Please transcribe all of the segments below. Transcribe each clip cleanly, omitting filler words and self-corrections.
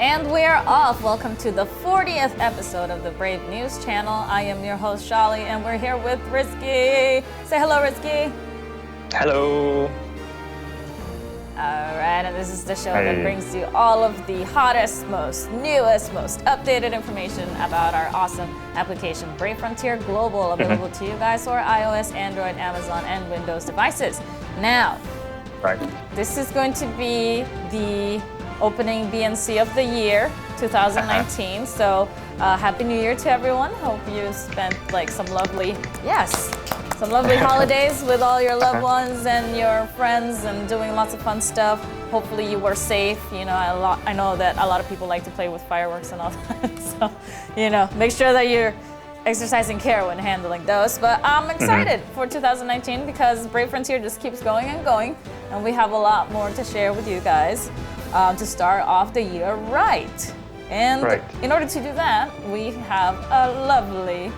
And we're off. Welcome to the 40th episode of the Brave News channel. I am your host, Shali, and we're here with Rayjie. Say hello, Rayjie. Hello. All right, and this is the show that brings you all of the hottest, most newest, most updated information about our awesome application, Brave Frontier Global, available to you guys for iOS, Android, Amazon, and Windows devices. Now, this is going to be the opening BNC of the year, 2019. So, Happy New Year to everyone. Hope you spent some lovely holidays with all your loved ones and your friends and doing lots of fun stuff. Hopefully you were safe. You know, I know that a lot of people like to play with fireworks and all that. So, make sure that you're exercising care when handling those. But I'm excited for 2019 because Brave Frontier just keeps going and going. And we have a lot more to share with you guys to start off the year right. And in order to do that, we have a lovely,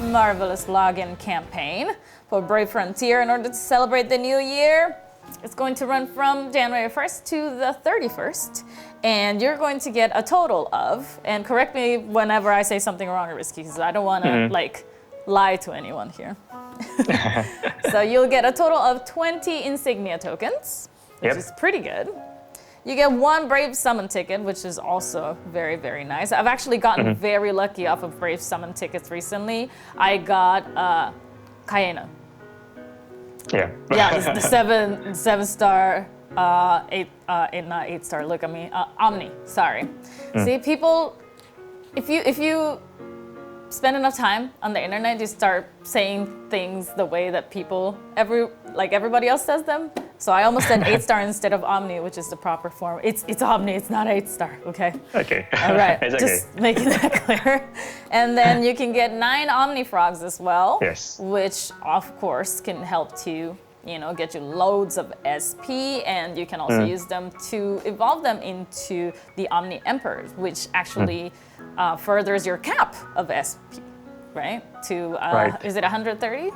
marvelous login campaign for Brave Frontier in order to celebrate the new year. It's going to run from January 1st to the 31st, and you're going to get a total of, and correct me whenever I say something wrong or risky, because I don't want to lie to anyone here. So you'll get a total of 20 insignia tokens, which is pretty good. You get one Brave Summon ticket, which is also very, very nice. I've actually gotten very lucky off of Brave Summon tickets recently. I got Kagiya. Yeah, the seven star, not 8 star. Look at me, Omni. Sorry. See, people, if you spend enough time on the internet, you start saying things the way that everybody else says them. So I almost said 8 star instead of Omni, which is the proper form. It's Omni, it's not 8 star, okay? Okay. All right, it's just making that clear. And then you can get 9 Omni frogs as well. Yes. Which of course can help to, get you loads of SP, and you can also use them to evolve them into the Omni Emperors, which actually furthers your cap of SP, right? To, is it 130?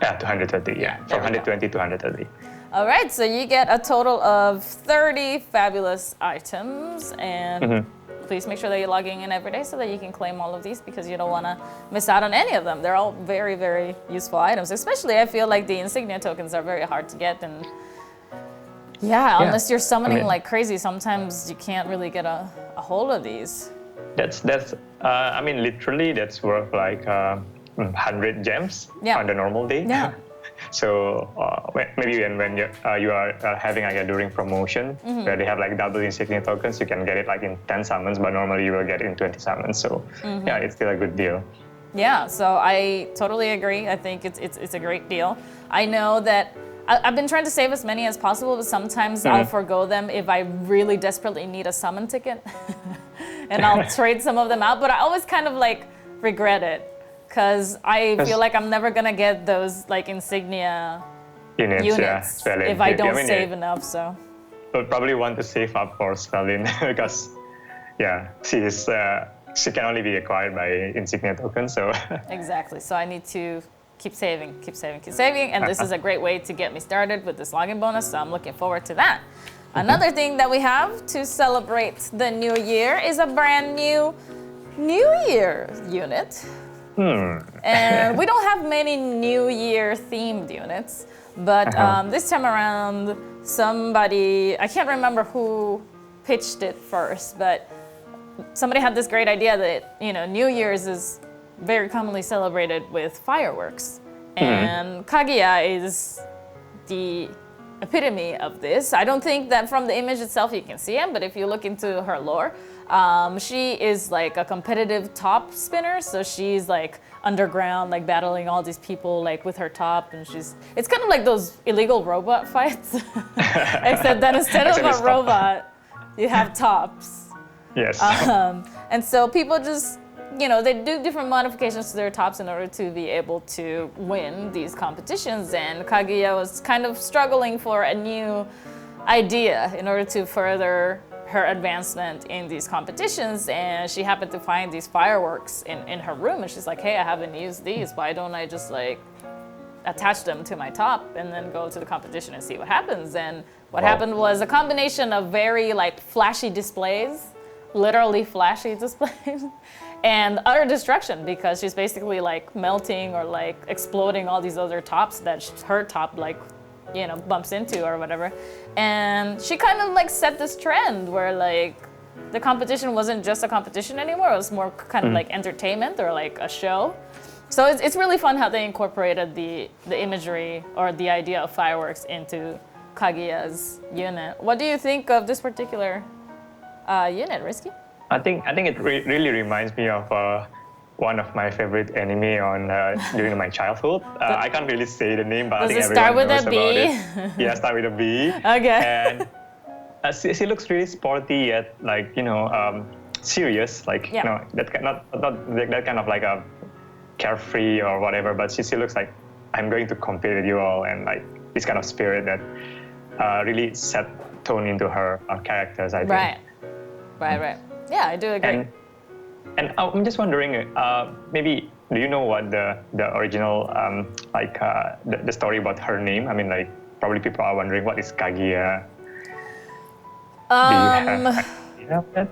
Yeah, 230, yeah. From 120 to 130. All right, so you get a total of 30 fabulous items, and please make sure that you're logging in every day so that you can claim all of these, because you don't want to miss out on any of them. They're all very, very useful items. Especially, I feel like the insignia tokens are very hard to get, and unless you're summoning like crazy, sometimes you can't really get a hold of these. That's literally that's worth like 100 gems on the normal day. Yeah. So maybe when you are having a during promotion where they have double insignia tokens, you can get it in 10 summons, but normally you will get it in 20 summons. So it's still a good deal. Yeah, so I totally agree. I think it's a great deal. I know that I've been trying to save as many as possible, but sometimes I'll forgo them if I really desperately need a summon ticket. And I'll trade some of them out, but I always kind of regret it. Because I feel like I'm never going to get those insignia units if I don't save enough. So you'll probably want to save up for Spellin because she can only be acquired by insignia tokens. So exactly. So I need to keep saving. And this is a great way to get me started with this login bonus. So I'm looking forward to that. Another thing that we have to celebrate the new year is a brand new New Year unit. And we don't have many New Year themed units, but this time around, somebody, I can't remember who pitched it first, but somebody had this great idea that, New Year's is very commonly celebrated with fireworks. And Kagiya is the epitome of this. I don't think that from the image itself you can see it, but if you look into her lore, she is a competitive top spinner, so she's underground, battling all these people with her top, and it's kind of like those illegal robot fights, except that instead of a robot, you have tops. Yes. And so people just, they do different modifications to their tops in order to be able to win these competitions, and Kagiya was kind of struggling for a new idea in order to further her advancement in these competitions, and she happened to find these fireworks in her room, and she's like, hey, I haven't used these, why don't I just attach them to my top and then go to the competition and see what happens. And what happened was a combination of very flashy displays literally flashy displays, and utter destruction because she's basically like melting or like exploding all these other tops that her top like, bumps into or whatever. And she kind of like set this trend where like the competition wasn't just a competition anymore. It was more kind of like entertainment or like a show. So it's really fun how they incorporated the imagery or the idea of fireworks into Kagiya's unit. What do you think of this particular unit, Risky? I think it really reminds me of one of my favorite anime on during my childhood. I can't really say the name, but I think everyone knows about it. Yeah, start with a B. Okay. And she looks really sporty yet like serious, like not that kind of like a carefree or whatever, but she looks like I'm going to compete with you all, and like this kind of spirit that really set tone into her characters, I think. Right. Yeah, I do agree. And I'm just wondering, maybe do you know what the original the story about her name? I mean, like probably people are wondering what is Kagiya. Do you have that?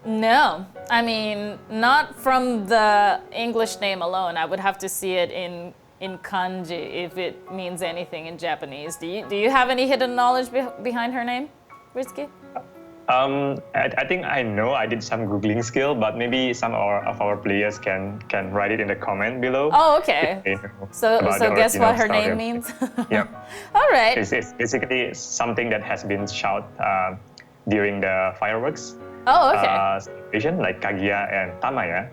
No, I mean, not from the English name alone. I would have to see it in kanji if it means anything in Japanese. Do you have any hidden knowledge behind her name, Risky? I think I know. I did some Googling skill, but maybe some of our players can write it in the comment below. Oh, okay. So guess what her name means? Yep. All right. It's basically something that has been shouted during the fireworks. Oh, okay. Celebration, like Kagiya and Tamaya.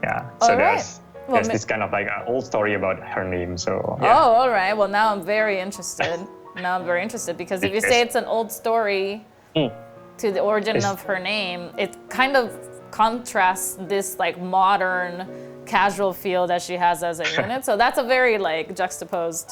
Yeah. So there's this kind of like an old story about her name. So. Yeah. Oh, all right. Well, now I'm very interested. Because if you say it's an old story to the origin of her name, it kind of contrasts this like modern casual feel that she has as a unit. So that's a very like juxtaposed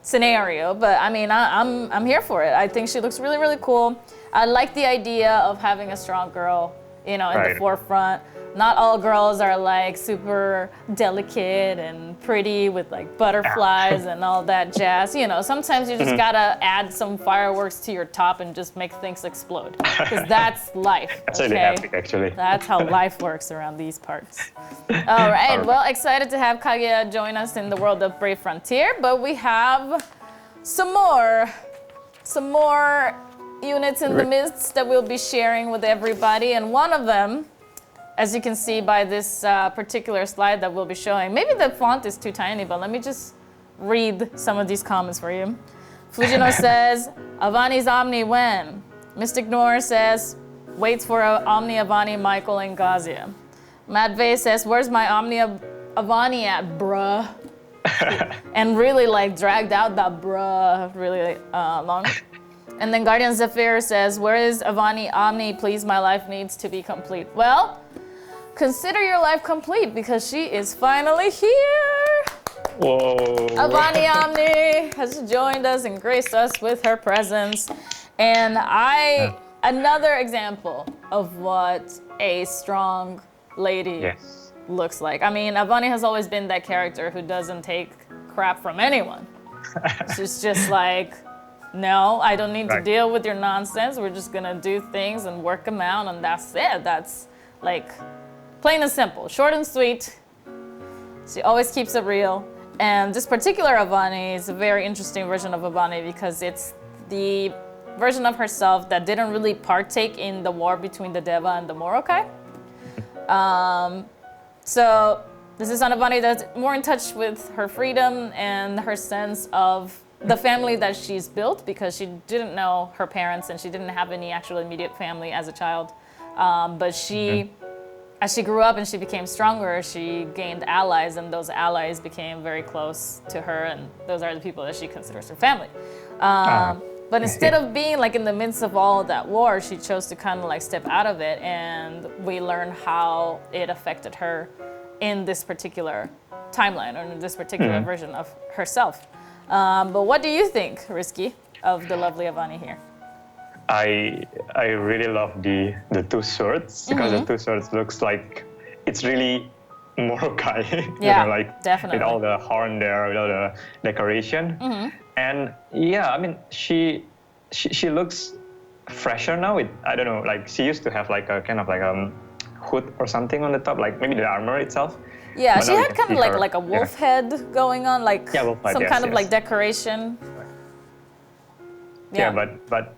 scenario. But I mean, I'm here for it. I think she looks really, really cool. I like the idea of having a strong girl, in the forefront. Not all girls are like super delicate and pretty with like butterflies and all that jazz. Sometimes you just gotta add some fireworks to your top and just make things explode. Because that's life. That's really epic, actually. That's how life works around these parts. All right. Well, excited to have Kagiya join us in the world of Brave Frontier, but we have some more units in the midst that we'll be sharing with everybody, and one of them, as you can see by this particular slide that we'll be showing, maybe the font is too tiny, but let me just read some of these comments for you. Fujino says, Avani's Omni when? Mystic Noir says, waits for Omni, Avani, Michael, and Kagiya. Matt Vey says, where's my Omni Avani at, bruh? And really like dragged out that bruh really long. And then Guardian Zephyr says, where is Avani Omni? Please, my life needs to be complete. Well, consider your life complete because she is finally here. Whoa. Avani Omni has joined us and graced us with her presence. And another example of what a strong lady looks like. I mean, Avani has always been that character who doesn't take crap from anyone. She's just like, no, I don't need to deal with your nonsense. We're just gonna do things and work them out, and that's it. That's like plain and simple, short and sweet. She always keeps it real. And this particular Avani is a very interesting version of Avani because it's the version of herself that didn't really partake in the war between the Deva and the Morokai. So this is an Avani that's more in touch with her freedom and her sense of the family that she's built, because she didn't know her parents and she didn't have any actual immediate family as a child. But she, as she grew up and she became stronger, she gained allies, and those allies became very close to her, and those are the people that she considers her family. But instead of being like in the midst of all of that war, she chose to kind of like step out of it, and we learn how it affected her in this particular timeline, or in this particular version of herself. But what do you think, Risky, of the lovely Avani here? I really love the two swords, because the two swords looks like it's really Morokai. Yeah, like definitely. With all the horn there, with all the decoration. And yeah, I mean, she looks fresher now. I don't know, like she used to have like a kind of like hood or something on the top, like maybe the armor itself. Yeah, But she now we had can kind of see her, like a wolf head going on, like wolf head, some yes, kind of yes. like decoration. Yeah, but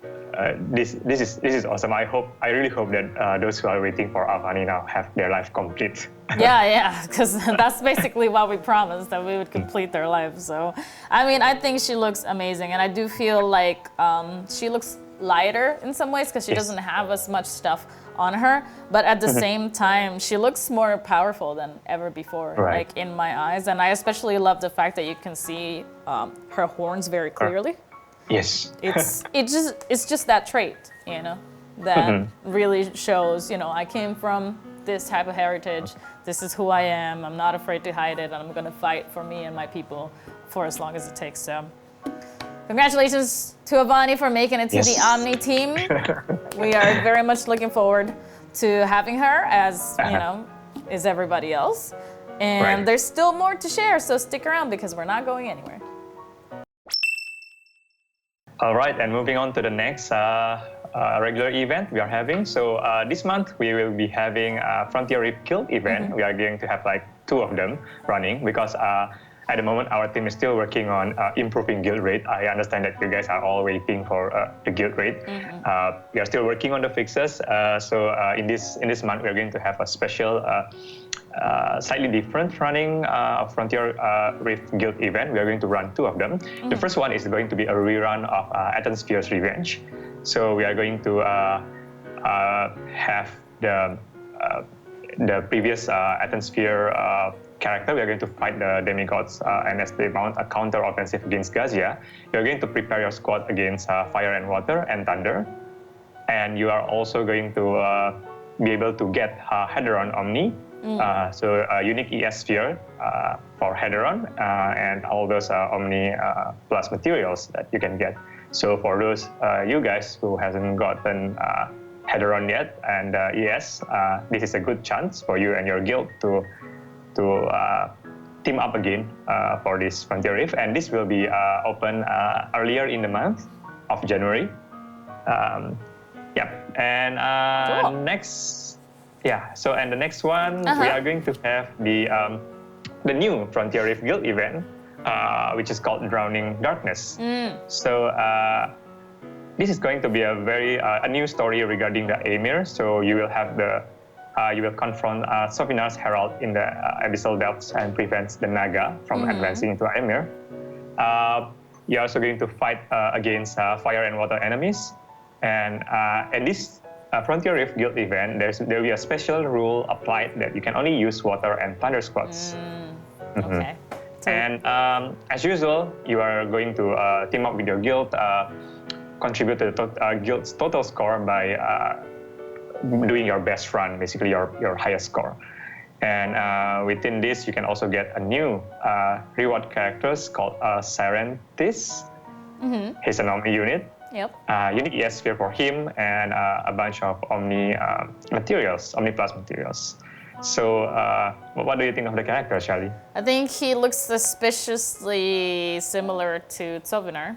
this is awesome. I really hope that those who are waiting for Avani now have their life complete. Yeah, because that's basically what we promised, that we would complete their lives. So, I mean, I think she looks amazing, and I do feel like she looks lighter in some ways because she doesn't have as much stuff on her, but at the same time, she looks more powerful than ever before, like in my eyes. And I especially love the fact that you can see her horns very clearly. Yes. It's just that trait, you know, that really shows, you know, I came from this type of heritage. This is who I am. I'm not afraid to hide it. I'm gonna fight for me and my people for as long as it takes. So, congratulations to Avani for making it to the Omni team. We are very much looking forward to having her, as you know, is everybody else. And there's still more to share, so stick around because we're not going anywhere. All right, and moving on to the next regular event we are having. So this month we will be having a Frontier Rift Guild event. We are going to have like 2 of them running because at the moment our team is still working on improving guild rate. I understand that you guys are all waiting for the guild rate. We are still working on the fixes. So in this month we are going to have a special slightly different running Frontier Rift Guild event. We are going to run 2 of them. The first one is going to be a rerun of Athensphere's Revenge. So we are going to have the previous Athensphere character. We are going to fight the demigods, and as they mount a counter offensive against Kagiya, you are going to prepare your squad against fire and water and thunder. And you are also going to be able to get Hedron Omni. So a unique ES sphere for Hedron and all those Omni plus materials that you can get. So for those you guys who hasn't gotten Hedron yet and ES, this is a good chance for you and your guild to team up again for this Frontier Rift. And this will be open earlier in the month of January. And cool. next. Yeah, so and the next one, we are going to have the new Frontier Rift Guild event, which is called Drowning Darkness. So this is going to be a new story regarding the Emir. So you will have you will confront Sovinar's Herald in the Abyssal Depths and prevents the Naga from advancing into Emir. You're also going to fight against fire and water enemies. And this Frontier Rift Guild event, there will be a special rule applied that you can only use water and thunder squads. Okay. And as usual, you are going to team up with your guild, contribute to the guild's total score by doing your best run, basically your highest score. And within this, you can also get a new reward characters called Serentis. He's an Omni unit. Unique ES sphere for him and a bunch of Omni materials, Omni plus materials. So what do you think of the character, Charlie? I think he looks suspiciously similar to Sovinar.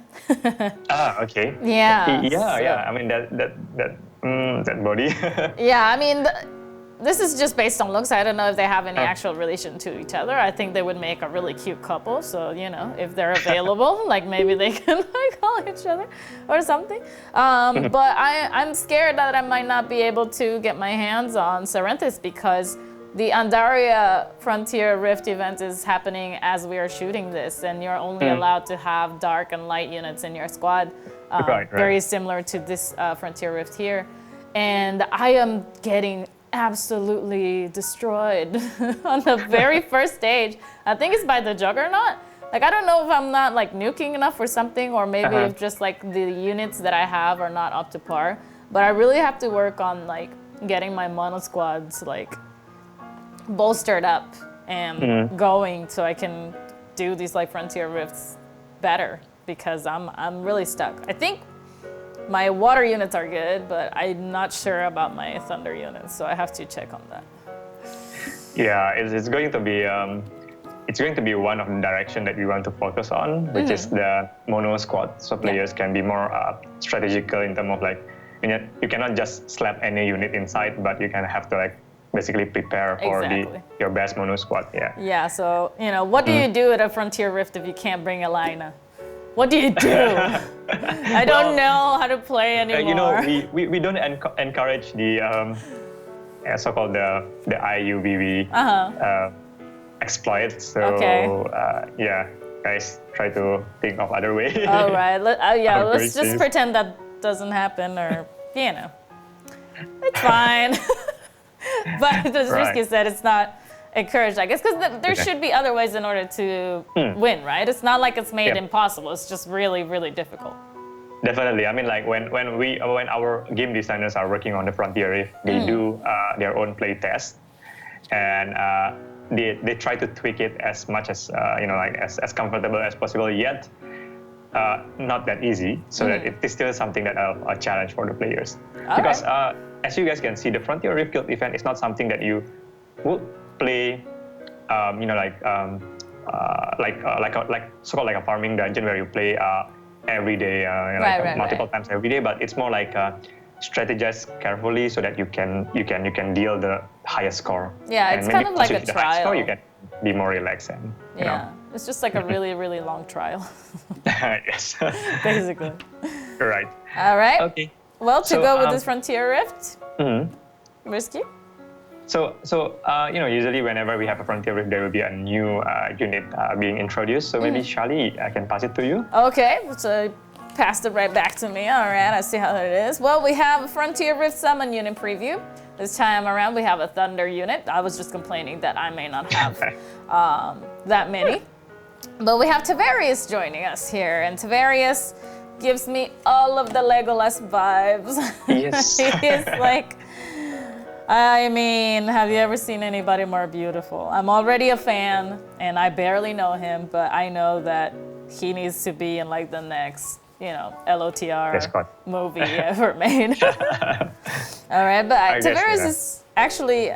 Okay. Yeah. I mean that body. Yeah, I mean, this is just based on looks. I don't know if they have any actual relation to each other. I think they would make a really cute couple. So, you know, if they're available, like maybe they can like call each other or something. But I'm scared that I might not be able to get my hands on Serentis because the Andaria Frontier Rift event is happening as we are shooting this, and you're only allowed to have dark and light units in your squad. Very similar to this Frontier Rift here. And I am getting absolutely destroyed on the very first stage. I think it's by the Juggernaut. Like, I don't know if I'm not like nuking enough or something, or maybe if just like the units that I have are not up to par. But I really have to work on like getting my mono squads like bolstered up and going so I can do these like Frontier Rifts better, because I'm really stuck. I think my water units are good, but I'm not sure about my thunder units, so I have to check on that. Yeah, it's going to be one of the direction that we want to focus on, which is the mono squad. So players can be more strategical in terms of like you cannot just slap any unit inside, but you kind of have to like basically prepare for your best mono squad. Yeah. Yeah. So what do you do at a Frontier Rift if you can't bring Elina? What do you do? I don't know how to play anymore. We don't encourage the so-called the IUVV exploit. So yeah, guys, try to think of other ways. All right. Let's just pretend that doesn't happen, or it's fine. But as Risky said, it's not encouraged, I guess, because there should be other ways in order to win, right? It's not like it's made impossible. It's just really, really difficult. Definitely. I mean, like when our game designers are working on the Frontier Rift, they do their own play test, and they try to tweak it as much as as comfortable as possible. Yet, not that easy. So that it is still something that a challenge for the players. Because as you guys can see, the Frontier Rift Guild event is not something that you would play, like so-called like a farming dungeon where you play every day, multiple times every day. But it's more like strategize carefully so that you can deal the highest score. Yeah, it's kind of like a trial. Score, you can be more relaxed and you know. It's just like a really, really long trial. Yes. Basically. Right. All right. Okay. Well, to go with this Frontier Rift, Risky? So usually whenever we have a Frontier Rift, there will be a new unit being introduced. So maybe Charlie, I can pass it to you. Okay, so passed it right back to me. All right, I see how it is. Well, we have a Frontier Rift Summon unit preview. This time around, we have a Thunder unit. I was just complaining that I may not have that many. But we have Tevarius joining us here, and Tevarius gives me all of the Legolas vibes. Yes. He is like, I mean, have you ever seen anybody more beautiful? I'm already a fan, and I barely know him, but I know that he needs to be in like the next, LOTR movie ever made. All right, but Tevarius is actually,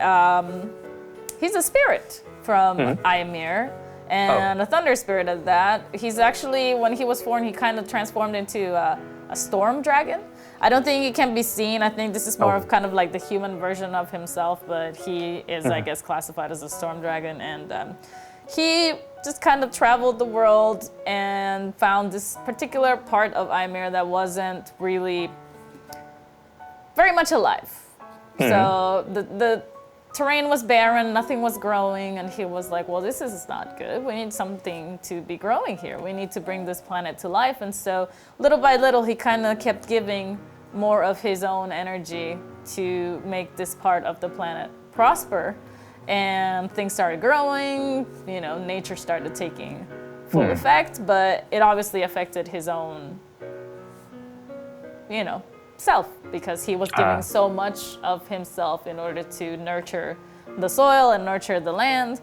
he's a spirit from Ymir. And a thunder spirit at that. He's actually, when he was born, he kind of transformed into a storm dragon. I don't think he can be seen. I think this is more of kind of like the human version of himself, but he is, I guess, classified as a storm dragon. And he just kind of traveled the world and found this particular part of Ymir that wasn't really very much alive. So the terrain was barren, nothing was growing, and he was like, well, this is not good. We need something to be growing here. We need to bring this planet to life. And so little by little, he kind of kept giving more of his own energy to make this part of the planet prosper. And things started growing, nature started taking full effect, but it obviously affected his own, self, because he was giving so much of himself in order to nurture the soil and nurture the land.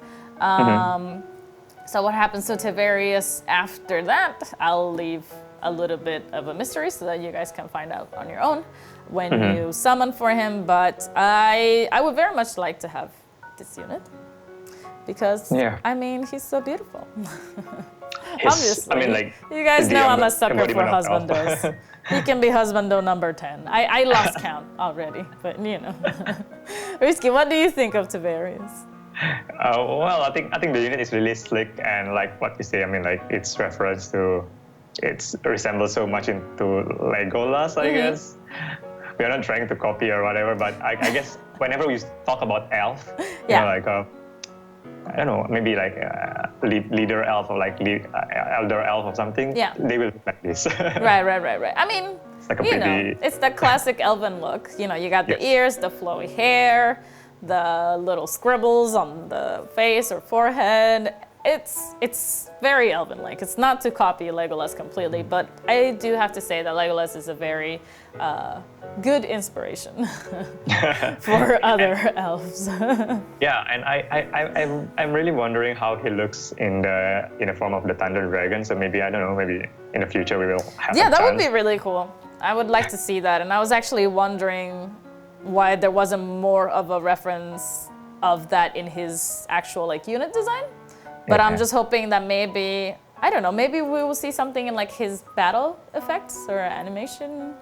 So what happens to Tevarius after that, I'll leave a little bit of a mystery so that you guys can find out on your own when you summon for him. But I would very much like to have this unit because, I mean, he's so beautiful. Obviously. I mean, like, you guys know I'm a sucker for husbandos. He can be husbando number 10. I lost count already, but Risky, what do you think of Tevarius? Well, I think the unit is really slick, and like what you say, I mean, like it's reference to, it resembles so much into Legolas, I guess. We are not trying to copy or whatever, but I guess whenever we talk about elf, I don't know, maybe like leader elf or like elder elf or something. Yeah. They will look like this. Right. I mean, it's like it's the classic elven look. You got the ears, the flowy hair, the little scribbles on the face or forehead. It's very elven-like. It's not to copy Legolas completely, but I do have to say that Legolas is a very good inspiration for other elves. Yeah, and I'm really wondering how he looks in the form of the Thunder Dragon. So maybe, I don't know, maybe in the future we will have. Yeah, that would be really cool. I would like to see that, and I was actually wondering why there wasn't more of a reference of that in his actual unit design. But I'm just hoping that maybe, I don't know, maybe we will see something in his battle effects or animation.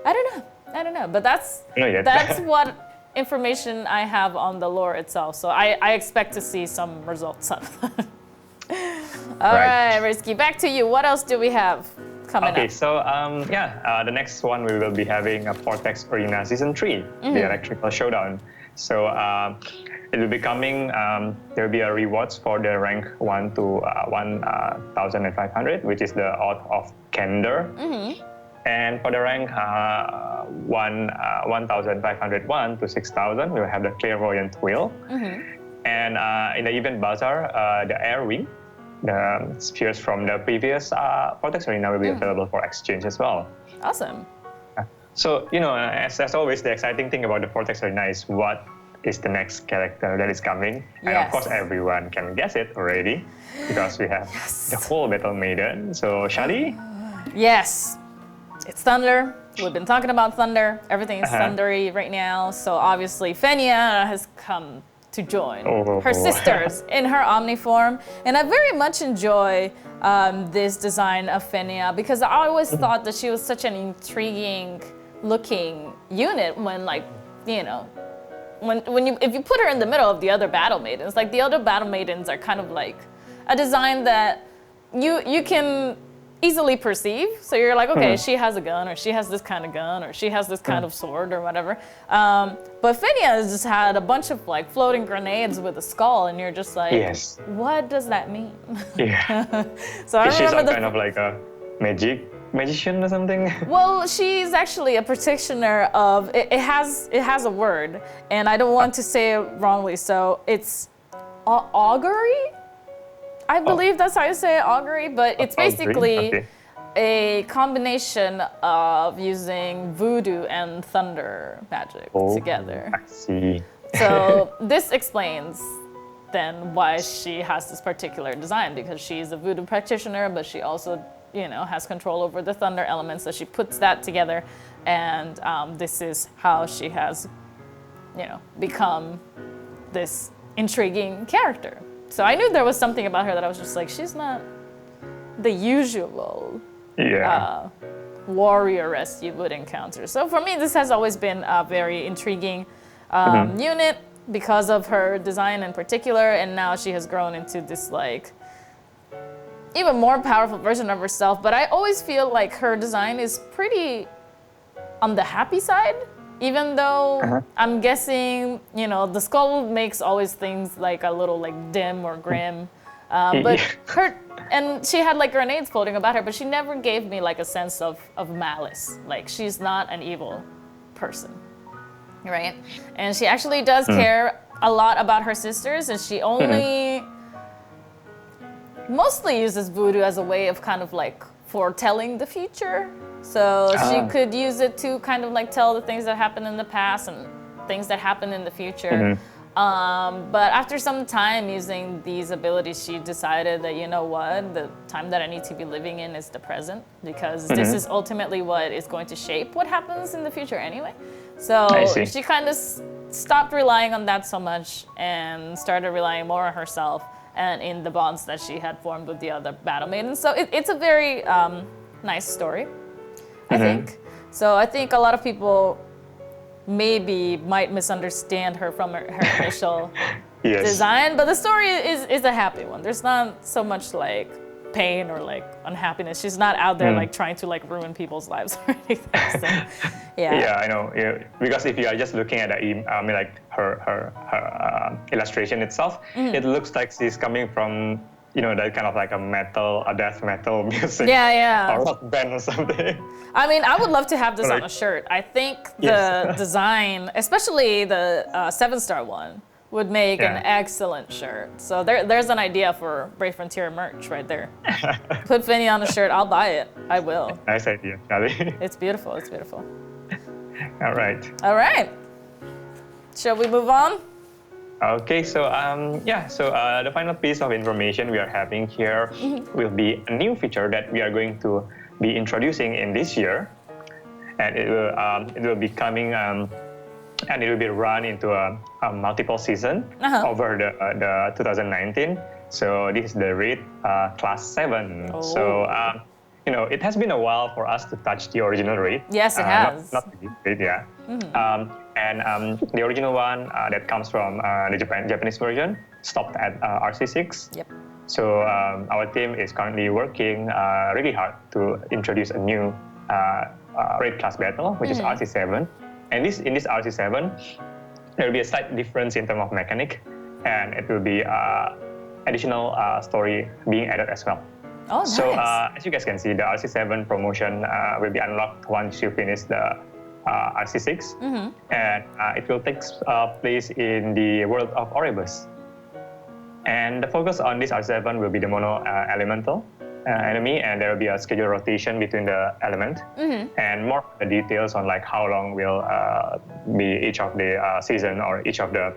I don't know. I don't know, but that's Not yet. that's what information I have on the lore itself. So I expect to see some results out of that. All right, Rayjie, back to you. What else do we have coming Okay, up? so the next one we will be having a Vortex Arena Season 3, the Electrical Showdown. So it will be coming, there will be a rewards for the rank 1 to 1,500, which is the Oath of Candor. And for the rank 1,501 to 6,000, we will have the Clairvoyant Wheel. And in the event bazaar, the Air Wing, the spheres from the previous Vortex Arena will be available for exchange as well. Awesome. So, as always, the exciting thing about the Vortex Arena is what is the next character that is coming. And of course, everyone can guess it already because we have the whole Battle Maiden. So, Shali? Yes, it's Thunder. We've been talking about Thunder. Everything is thundery right now. So obviously, Fennia has come to join her sisters in her Omni form. And I very much enjoy this design of Fennia because I always thought that she was such an intriguing looking unit when if you put her in the middle of the other battle maidens, like the other battle maidens are kind of like a design that you can easily perceive. So you're like, okay, she has a gun, or she has this kind of gun, or she has this kind of sword, or whatever. But Fennia has just had a bunch of like floating grenades with a skull, and you're just like, what does that mean? Yeah. So I Is she remember some kind of like a magician or something? Well, she's actually a practitioner of, it has a word, and I don't want to say it wrongly, so it's augury? I believe that's how you say it, augury, but it's basically a combination of using voodoo and thunder magic together. I see. So this explains then why she has this particular design, because she's a voodoo practitioner, but she also, has control over the thunder elements, so she puts that together, and this is how she has, become this intriguing character. So I knew there was something about her that I was just like, she's not the usual warrioress you would encounter. So for me, this has always been a very intriguing unit because of her design in particular, and now she has grown into this like even more powerful version of herself. But I always feel like her design is pretty on the happy side. Even though I'm guessing, the skull makes always things like a little like dim or grim, but and she had like grenades floating about her, but she never gave me like a sense of malice. Like she's not an evil person, right? And she actually does care a lot about her sisters, and she only mostly uses voodoo as a way of kind of like foretelling the future. So she could use it to kind of like tell the things that happened in the past and things that happen in the future. But after some time using these abilities, she decided that, the time that I need to be living in is the present, because this is ultimately what is going to shape what happens in the future anyway. So she kind of stopped relying on that so much and started relying more on herself and in the bonds that she had formed with the other battle maidens. So it's a very nice story, I think. So I think a lot of people might misunderstand her from her initial design, but the story is a happy one. There's not so much like pain or like unhappiness. She's not out there like trying to like ruin people's lives or anything. So, Yeah, I know. Because if you are just looking at her illustration itself, it looks like she's coming from that kind of like a death metal music. Or rock band or something. I mean, I would love to have this on a shirt. I think the design, especially the 7-star one, would make an excellent shirt. So there's an idea for Brave Frontier merch right there. Put Fennia on a shirt, I'll buy it. I will. Nice idea, Charlie. It's beautiful, it's beautiful. All right. Shall we move on? Okay, so the final piece of information we are having here will be a new feature that we are going to be introducing in this year, and it will be coming and it will be run into a multiple season over the 2019. So this is the raid class 7. So it has been a while for us to touch the original raid. Yes, it has. Not the raid, yeah. The original one that comes from the Japanese version stopped at RC6. Yep. So our team is currently working really hard to introduce a new raid class battle, which is RC7. And in this RC7, there will be a slight difference in terms of mechanic, and it will be additional story being added as well. Oh, nice. So as you guys can see, the RC7 promotion will be unlocked once you finish the RC6, and it will take place in the world of Orebus. And the focus on this RC7 will be the mono elemental enemy, and there will be a scheduled rotation between the element, and more the details on like how long will be each of the season or each of the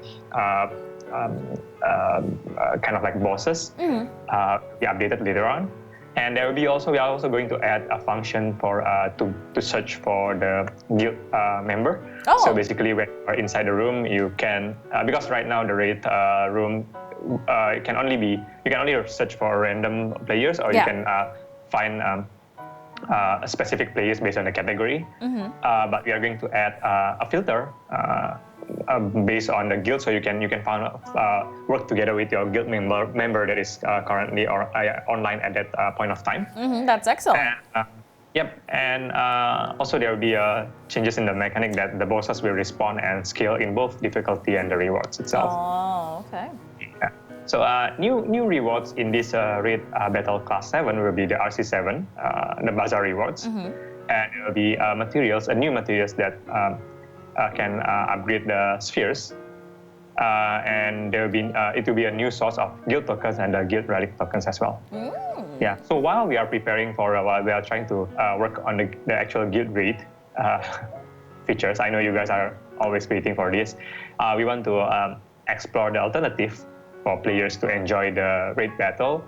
kind of like bosses be updated later on. And there will be we are also going to add a function for to search for the guild member. Oh. So basically, when you are inside the room, you can because right now the raid room you can only search for random players, or you can find a specific players based on the category. But we are going to add a filter based on the guild, so you can work together with your guild member that is currently online at that point of time. That's excellent. And also there will be changes in the mechanic that the bosses will respawn and scale in both difficulty and the rewards itself. Oh, okay. Yeah. So new rewards in this raid battle class 7 will be the RC7, the bazaar rewards, and there will be new materials that can upgrade the spheres, and there will be it will be a new source of guild tokens and the guild relic tokens as well. Yeah. So while we are preparing while we are trying to work on the actual guild raid features, I know you guys are always waiting for this. We want to explore the alternative for players to enjoy the raid battle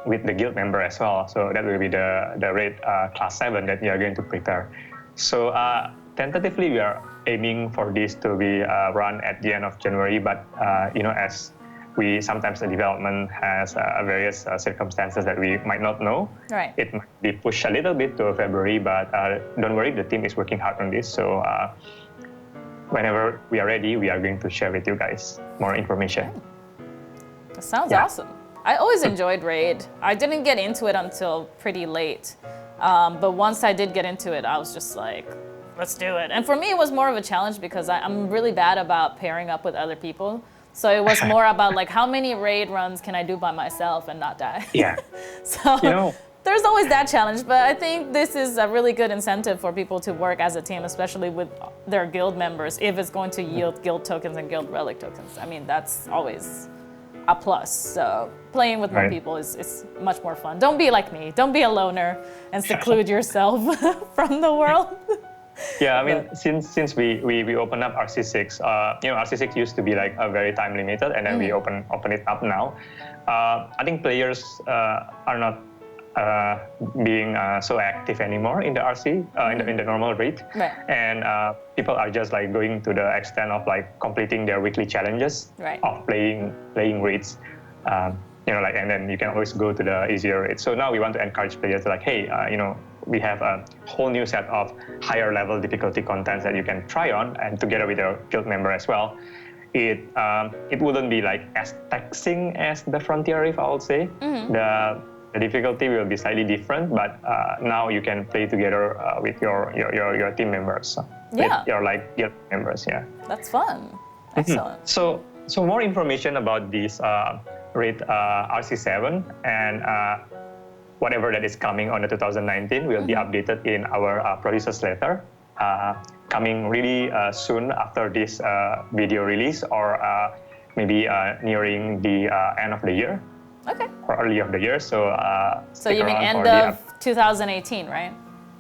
with the guild member as well. So that will be the raid class 7 that we are going to prepare. So tentatively, we are aiming for this to be run at the end of January, but as sometimes the development has various circumstances that we might not know. Right. It might be pushed a little bit to February, but don't worry, the team is working hard on this. So whenever we are ready, we are going to share with you guys more information. That sounds awesome. I always enjoyed Raid. I didn't get into it until pretty late. But once I did get into it, I was just like, let's do it. And for me, it was more of a challenge because I'm really bad about pairing up with other people. So it was more about like, how many raid runs can I do by myself and not die? Yeah. So there's always that challenge, but I think this is a really good incentive for people to work as a team, especially with their guild members, if it's going to yield guild tokens and guild relic tokens. I mean, that's always a plus. So playing with more people is much more fun. Don't be like me. Don't be a loner and seclude yourself from the world. Yeah, I mean, since we opened up RC6, RC6 used to be like a very time limited, and then we open it up now. I think players are not being so active anymore in the RC, in the normal raid. Right. And people are just like going to the extent of like completing their weekly challenges of playing raids. And then you can always go to the easier raids. So now we want to encourage players to like, hey, we have a whole new set of higher level difficulty contents that you can try on, and together with your guild member as well. It wouldn't be like as taxing as the Frontier Rift, I would say. The difficulty will be slightly different, but now you can play together with your team members, with your like guild members. Yeah, that's fun. Excellent. So more information about this raid RC7 and whatever that is coming on the 2019 will be updated in our producer's letter, coming really soon after this video release, or maybe nearing the end of the year. Okay. Or early of the year. So you mean end of 2018, right?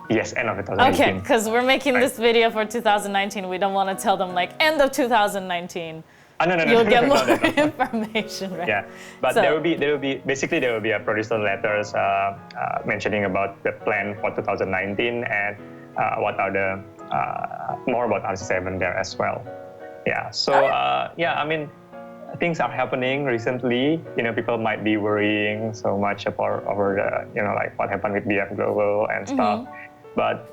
Yes, end of 2018. Okay, because we're making this video for 2019. We don't want to tell them like end of 2019. No. You'll get more information, right? Yeah, but there will be a producer letters mentioning about the plan for 2019 and what are the more about RC7 there as well. Yeah. So I mean, things are happening recently. People might be worrying so much about over the like what happened with BF Global and stuff, but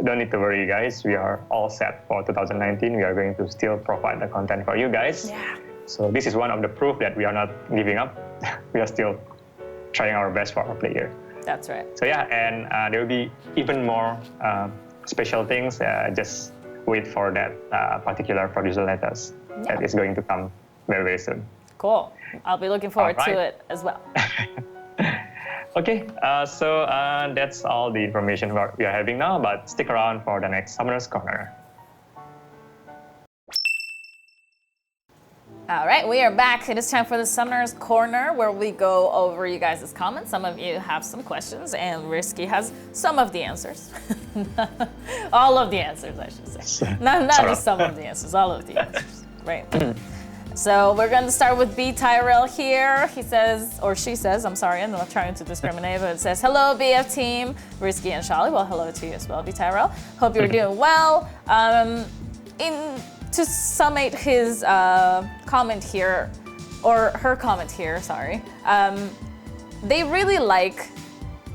don't need to worry, guys. We are all set for 2019. We are going to still provide the content for you guys. Yeah. So this is one of the proof that we are not giving up. We are still trying our best for our player. That's right. So yeah, and there will be even more special things. Just wait for that particular producer letters that is going to come very, very soon. Cool. I'll be looking forward to it as well. Okay, so that's all the information we are having now, but stick around for the next Summoner's Corner. All right, we are back. It is time for the Summoner's Corner, where we go over you guys' comments. Some of you have some questions, and Rayjie has some of the answers. All of the answers, I should say. Not just some of the answers, all of the answers. Right. So we're going to start with BTyrell here. He says, or she says, I'm sorry, I'm not trying to discriminate, but it says, hello, BF team, Rayjie and Shali. Well, hello to you as well, BTyrell. Hope you're doing well. To summate his comment here, or her comment here, sorry, they really like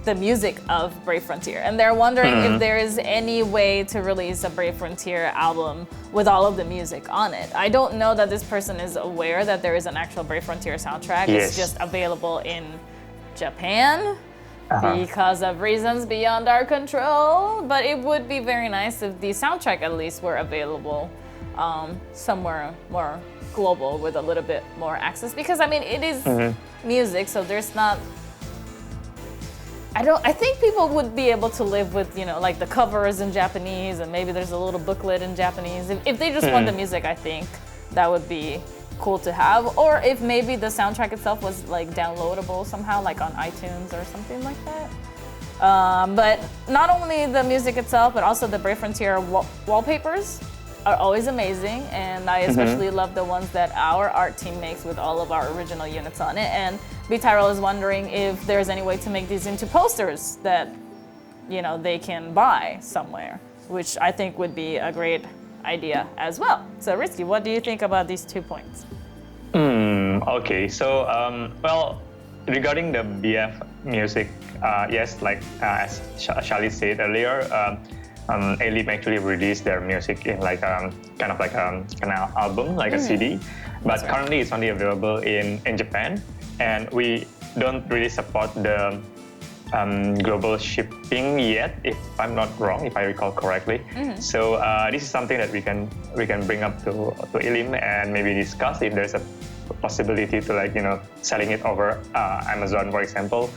the music of Brave Frontier, and they're wondering if there is any way to release a Brave Frontier album with all of the music on it. I don't know that this person is aware that there is an actual Brave Frontier soundtrack. Yes. It's just available in Japan because of reasons beyond our control, but it would be very nice if the soundtrack at least were available somewhere more global with a little bit more access, because I mean it is music, so there's not. I think people would be able to live with like the covers in Japanese, and maybe there's a little booklet in Japanese. If they just want the music, I think that would be cool to have. Or if maybe the soundtrack itself was like downloadable somehow, like on iTunes or something like that. But not only the music itself, but also the Brave Frontier wallpapers are always amazing, and I especially love the ones that our art team makes with all of our original units on it. And BTyrell is wondering if there's any way to make these into posters that they can buy somewhere, which I think would be a great idea as well. So Rayjie, what do you think about these 2 points? Okay, so well, regarding the BF music, yes, like as Shali said earlier, Alim actually released their music in like kind of like an album, like a CD, but currently it's only available in Japan, and we don't really support the global shipping yet, if I'm not wrong, if I recall correctly. So this is something that we can bring up to Alim and maybe discuss if there's a possibility to like selling it over Amazon, for example,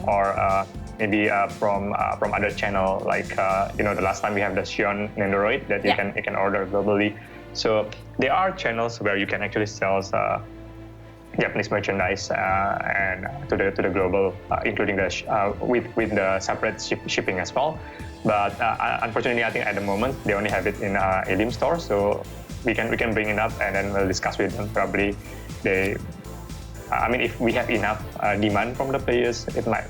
or maybe from other channel, like the last time we have the Xion Nendoroid that you can order globally. So there are channels where you can actually sell Japanese merchandise and to the global, including the with the separate shipping as well. But unfortunately, I think at the moment they only have it in Alim store, so we can bring it up and then we'll discuss with them. Probably I mean, if we have enough demand from the players, it might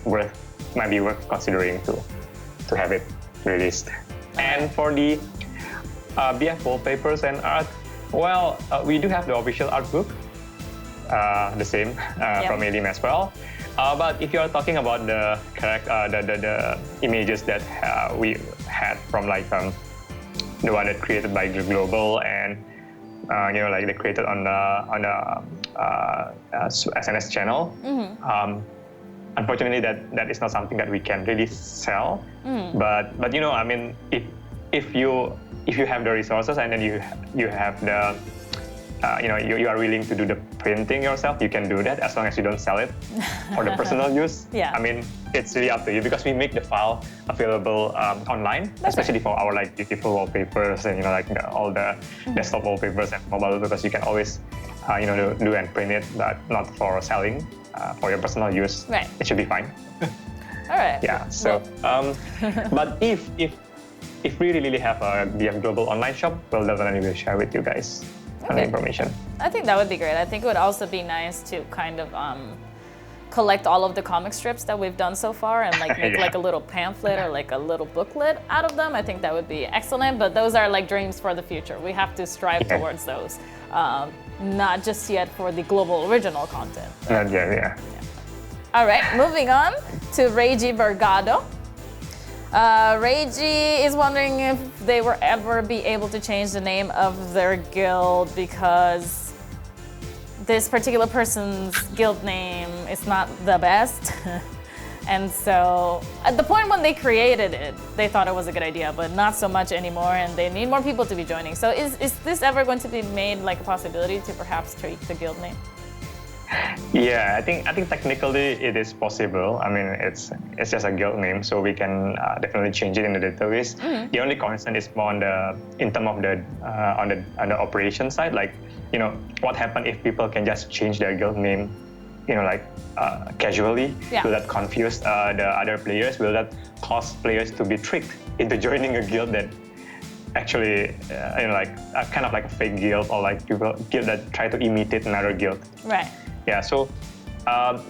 be worth considering to have it released. And for the BF wallpapers and art, well, we do have the official art book, the same from Alim as well. But if you are talking about the images that we had from like the one that created by the Global and like they created on the SNS channel. Unfortunately, that is not something that we can really sell. But I mean, if you have the resources and then you have the you are willing to do the printing yourself, you can do that as long as you don't sell it for the personal use. I mean, it's really up to you, because we make the file available online, especially for our like beautiful wallpapers and like all the desktop wallpapers and mobile, because you can always do and print it, but not for selling. For your personal use, it should be fine. All right. Yeah. So, but if we really have a BF Global online shop, we'll definitely share with you guys the information. I think that would be great. I think it would also be nice to kind of collect all of the comic strips that we've done so far and like make like a little pamphlet or like a little booklet out of them. I think that would be excellent, but those are like dreams for the future. We have to strive towards those, not just yet for the global original content. Yeah. All right, moving on to Rayjie Bergado. Rayjie is wondering if they will ever be able to change the name of their guild because this particular person's guild name is not the best. And so at the point when they created it, they thought it was a good idea, but not so much anymore, and they need more people to be joining. So is this ever going to be made like a possibility to perhaps tweak the guild name? Yeah, I think technically it is possible. I mean, it's just a guild name, so we can definitely change it in the database. The only concern is more on the on the operation side. Like, you know, what happens if people can just change their guild name, you know, like casually? Will that confuse the other players? Will that cause players to be tricked into joining a guild that actually, you know, like kind of like a fake guild, or like guild that try to imitate another guild? Right. Yeah, so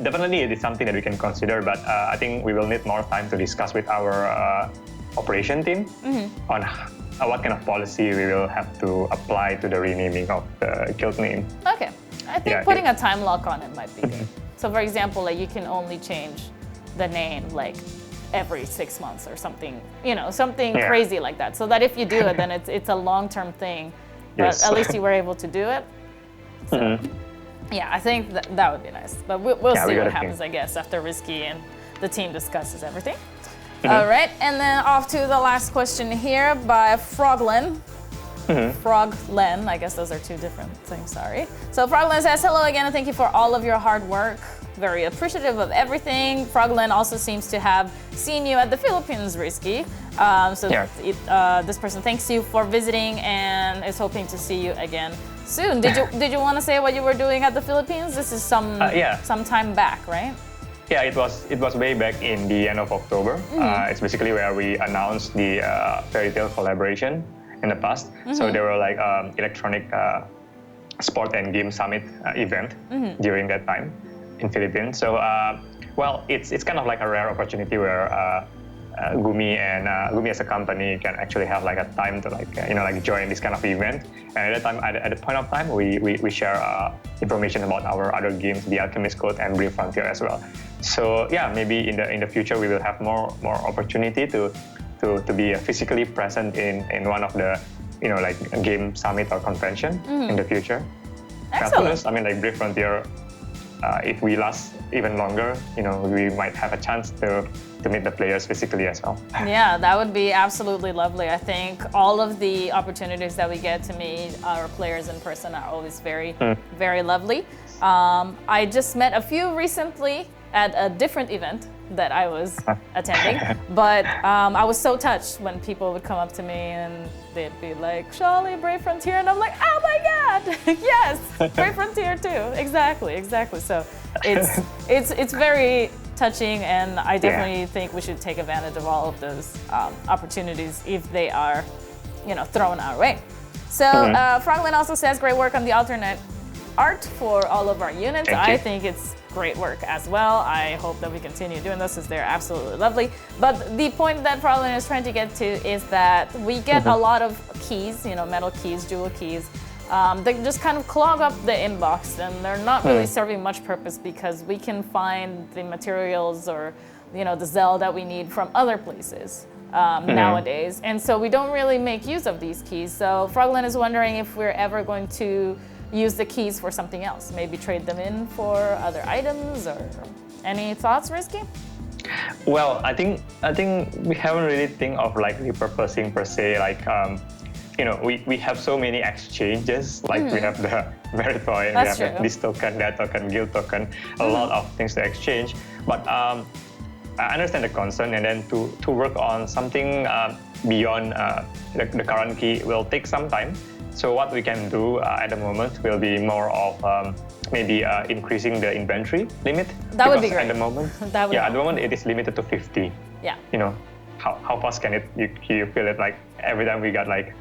definitely it is something that we can consider, but I think we will need more time to discuss with our operation team on what kind of policy we will have to apply to the renaming of the guild name. Okay, I think putting a time lock on it might be good. So for example, like you can only change the name like every 6 months or something, you know, something crazy like that. So that if you do it, then it's a long-term thing, but at least you were able to do it. So. Yeah, I think that would be nice. But we'll see what happens, I guess, after Risky and the team discusses everything. All right, and then off to the last question here by froglenn. Froglenn, I guess those are two different things, sorry. So froglenn says, hello again, and thank you for all of your hard work. Very appreciative of everything. Froglenn also seems to have seen you at the Philippines, Risky. This person thanks you for visiting and is hoping to see you again soon. Did you want to say what you were doing at the Philippines? This is some time back, right? Yeah, it was way back in the end of October. It's basically where we announced the fairy tale collaboration in the past. So there were like electronic sport and game summit event during that time in Philippines. So well, it's kind of like a rare opportunity where Gumi as a company can actually have like a time to like like join this kind of event. And at the point of time, we share information about our other games, the Alchemist Code and Brave Frontier as well. So yeah, maybe in the future we will have more opportunity to be physically present in one of the like a game summit or convention in the future. Excellent. I mean, like Brave Frontier, if we last even longer, we might have a chance to meet the players physically as well. Yeah, that would be absolutely lovely. I think all of the opportunities that we get to meet our players in person are always very, very lovely. I just met a few recently at a different event that I was attending, but I was so touched when people would come up to me and they'd be like, Shali, Brave Frontier, and I'm like, oh my God, yes, Brave Frontier too, exactly. So it's very touching, and I definitely think we should take advantage of all of those opportunities if they are, thrown our way. So froglenn also says, great work on the alternate art for all of our units. I think it's great work as well. I hope that we continue doing this as they're absolutely lovely. But the point that froglenn is trying to get to is that we get a lot of keys, metal keys, jewel keys. They just kind of clog up the inbox, and they're not really serving much purpose because we can find the materials or the Zell that we need from other places nowadays. And so we don't really make use of these keys. So froglenn is wondering if we're ever going to use the keys for something else, maybe trade them in for other items, or any thoughts, Risky? Well, I think we haven't really think of like repurposing per se. Like we have so many exchanges. Like we have the Veritoin, we have this token, that token, guild token, a lot of things to exchange. But I understand the concern, and then to work on something beyond the current key will take some time. So what we can do at the moment will be more of maybe increasing the inventory limit. That would be great. At the moment, at the moment it is limited to 50. Yeah. How fast can you feel it? Like every time we got like,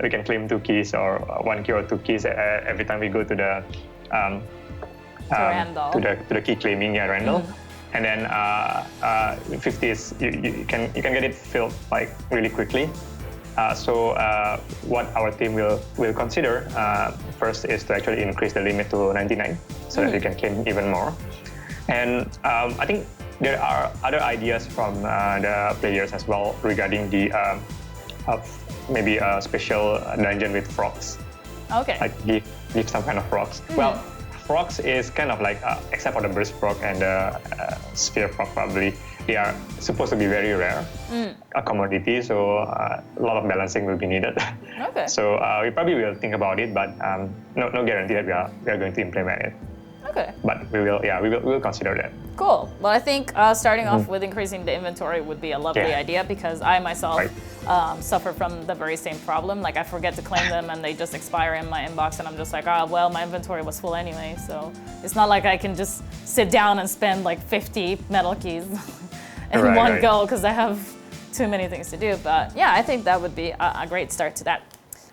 we can claim 2 keys or 1 key or 2 keys every time we go to the Randall. to the key claiming, Randall. And then 50 is you can get it filled like really quickly. So what our team will consider first is to actually increase the limit to 99 so that you can claim even more. And I think there are other ideas from the players as well regarding the maybe a special dungeon with frogs. Okay. Like give some kind of frogs. Well, frogs is kind of like, except for the burst frog and the sphere frog probably, they are supposed to be very rare, a commodity, so a lot of balancing will be needed. Okay. So we probably will think about it, but no guarantee that we are going to implement it. Okay. But we will consider that. Cool. Well, I think starting off with increasing the inventory would be a lovely idea because I myself suffer from the very same problem. Like I forget to claim them and they just expire in my inbox and I'm just like, oh, well, my inventory was full anyway. So it's not like I can just sit down and spend like 50 metal keys in one go because I have too many things to do. But yeah, I think that would be a great start to that.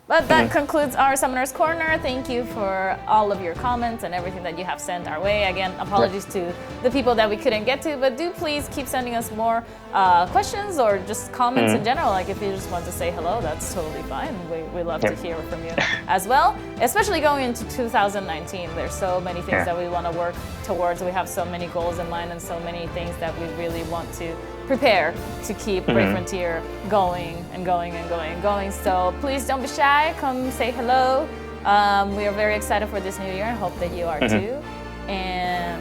But that concludes our Summoner's Corner. Thank you for all of your comments and everything that you have sent our way. Again, apologies to the people that we couldn't get to, but do please keep sending us more questions or just comments in general. Like if you just want to say hello, that's totally fine. We love to hear from you as well, especially going into 2019. There's so many things that we want to work towards. We have so many goals in mind and so many things that we really want to prepare to keep Brave Frontier going and going and going and going. So please don't be shy. Come say hello. We are very excited for this new year and hope that you are too. And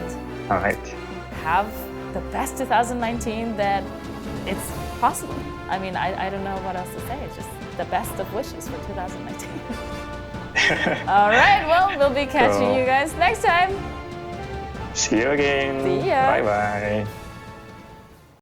have the best 2019 that it's possible. I mean, I don't know what else to say. It's just the best of wishes for 2019. All right. Well, we'll be catching you guys next time. See you again. See ya. Bye-bye.